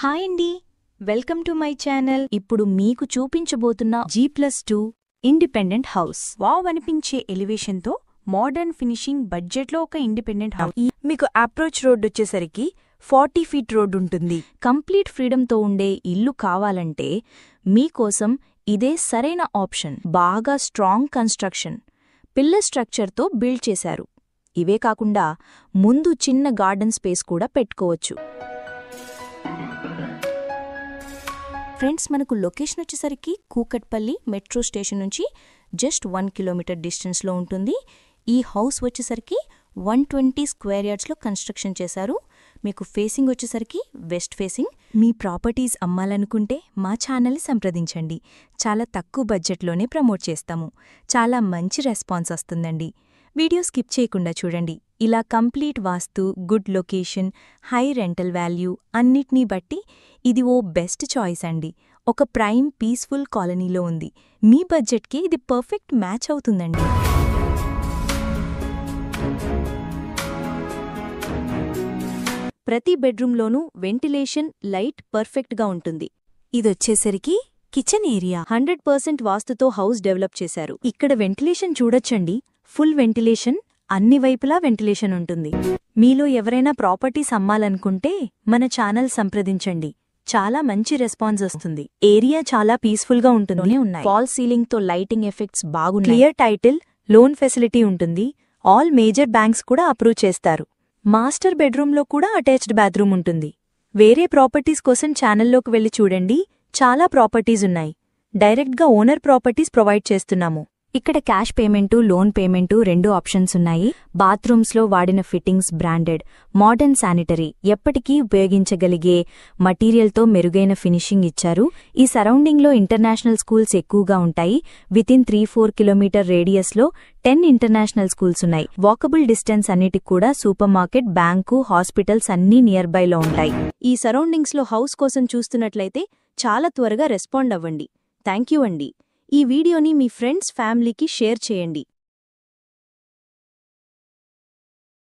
Hi అండి, welcome to my channel. ఇప్పుడు మీకు చూపించబోతున్న G+2 ఇండిపెండెంట్ హౌస్. వావ్ అనిపించే ఎలివేషన్తో మోడర్న్ ఫినిషింగ్ బడ్జెట్లో ఒక ఇండిపెండెంట్ హౌస్. మీకు అప్రోచ్ రోడ్ వచ్చేసరికి 40 ఫీట్ రోడ్ ఉంటుంది. కంప్లీట్ ఫ్రీడమ్తో ఉండే ఇల్లు కావాలంటే మీకోసం ఇదే సరైన ఆప్షన్. బాగా స్ట్రాంగ్ కన్స్ట్రక్షన్, పిల్లర్ స్ట్రక్చర్తో బిల్డ్ చేశారు. ఇవే కాకుండా ముందు చిన్న గార్డెన్ స్పేస్ కూడా పెట్టుకోవచ్చు. ఫ్రెండ్స్, మనకు లొకేషన్ వచ్చేసరికి కూకట్పల్లి మెట్రో స్టేషన్ నుంచి జస్ట్ 1 కిలోమీటర్ డిస్టెన్స్లో ఉంటుంది. ఈ హౌస్ వచ్చేసరికి 120 స్క్వేర్ యార్డ్స్లో కన్స్ట్రక్షన్ చేశారు. మీకు ఫేసింగ్ వచ్చేసరికి వెస్ట్ ఫేసింగ్. మీ ప్రాపర్టీస్ అమ్మాలనుకుంటే మా ఛానల్ని సంప్రదించండి. చాలా తక్కువ బడ్జెట్లోనే ప్రమోట్ చేస్తాము. చాలా మంచి రెస్పాన్స్ వస్తుందండి. వీడియో స్కిప్ చేయకుండా చూడండి. ఇలా complete vastu, good location, high rental value అన్నిటినీ బట్టి ఇది ఓ బెస్ట్ చాయిస్ అండి. ఒక ప్రైమ్ పీస్ఫుల్ కాలనీలో ఉంది. మీ బడ్జెట్కి ఇది పర్ఫెక్ట్ మ్యాచ్ అవుతుందండి. ప్రతి బెడ్రూమ్లోనూ వెంటిలేషన్, లైట్ పర్ఫెక్ట్గా ఉంటుంది. ఇదొచ్చేసరికి కిచెన్ ఏరియా. 100% వాస్తుతో హౌస్ డెవలప్ చేశారు. ఇక్కడ వెంటిలేషన్ చూడొచ్చండి. ఫుల్ వెంటిలేషన్, అన్ని వైపులా వెంటిలేషన్ ఉంటుంది. మీలో ఎవరైనా ప్రాపర్టీస్ అమ్మాలనుకుంటే మన ఛానల్ సంప్రదించండి. చాలా మంచి రెస్పాన్స్ వస్తుంది. ఏరియా చాలా పీస్ఫుల్గా ఉంటుంది. ఫాల్ సీలింగ్తో లైటింగ్ ఎఫెక్ట్స్ బాగున్నాయి. క్లియర్ టైటిల్, లోన్ ఫెసిలిటీ ఉంటుంది. ఆల్ మేజర్ బ్యాంక్స్ కూడా అప్రూవ్ చేస్తారు. మాస్టర్ బెడ్రూమ్లో కూడా అటాచ్డ్ బాత్రూమ్ ఉంటుంది. వేరే ప్రాపర్టీస్ కోసం ఛానల్లోకి వెళ్లి చూడండి. చాలా ప్రాపర్టీస్ ఉన్నాయి. డైరెక్ట్గా ఓనర్ ప్రాపర్టీస్ ప్రొవైడ్ చేస్తున్నాము. ఇక్కడ cash payment, loan payment 2 options ఉన్నాయి. బాత్రూమ్స్లో వాడిన ఫిట్టింగ్స్ బ్రాండెడ్, మోడర్న్ శానిటరీ, ఎప్పటికీ ఉపయోగించగలిగే మటీరియల్తో మెరుగైన ఫినిషింగ్ ఇచ్చారు. ఈ సరౌండింగ్లో ఇంటర్నేషనల్ స్కూల్స్ ఎక్కువగా ఉంటాయి. వితిన్ 3-4 కిలోమీటర్ రేడియస్లో 10 ఇంటర్నేషనల్ స్కూల్స్ ఉన్నాయి. వాకబుల్ డిస్టెన్స్ అన్నిటికి కూడా సూపర్ మార్కెట్, బ్యాంకు, హాస్పిటల్స్ అన్నీ నియర్ బైలో ఉంటాయి. ఈ సరౌండింగ్స్లో హౌస్ కోసం చూస్తున్నట్లయితే చాలా త్వరగా రెస్పాండ్ అవ్వండి. థ్యాంక్ యూ అండి. ఈ వీడియోని మీ ఫ్రెండ్స్, ఫ్యామిలీకి షేర్ చేయండి.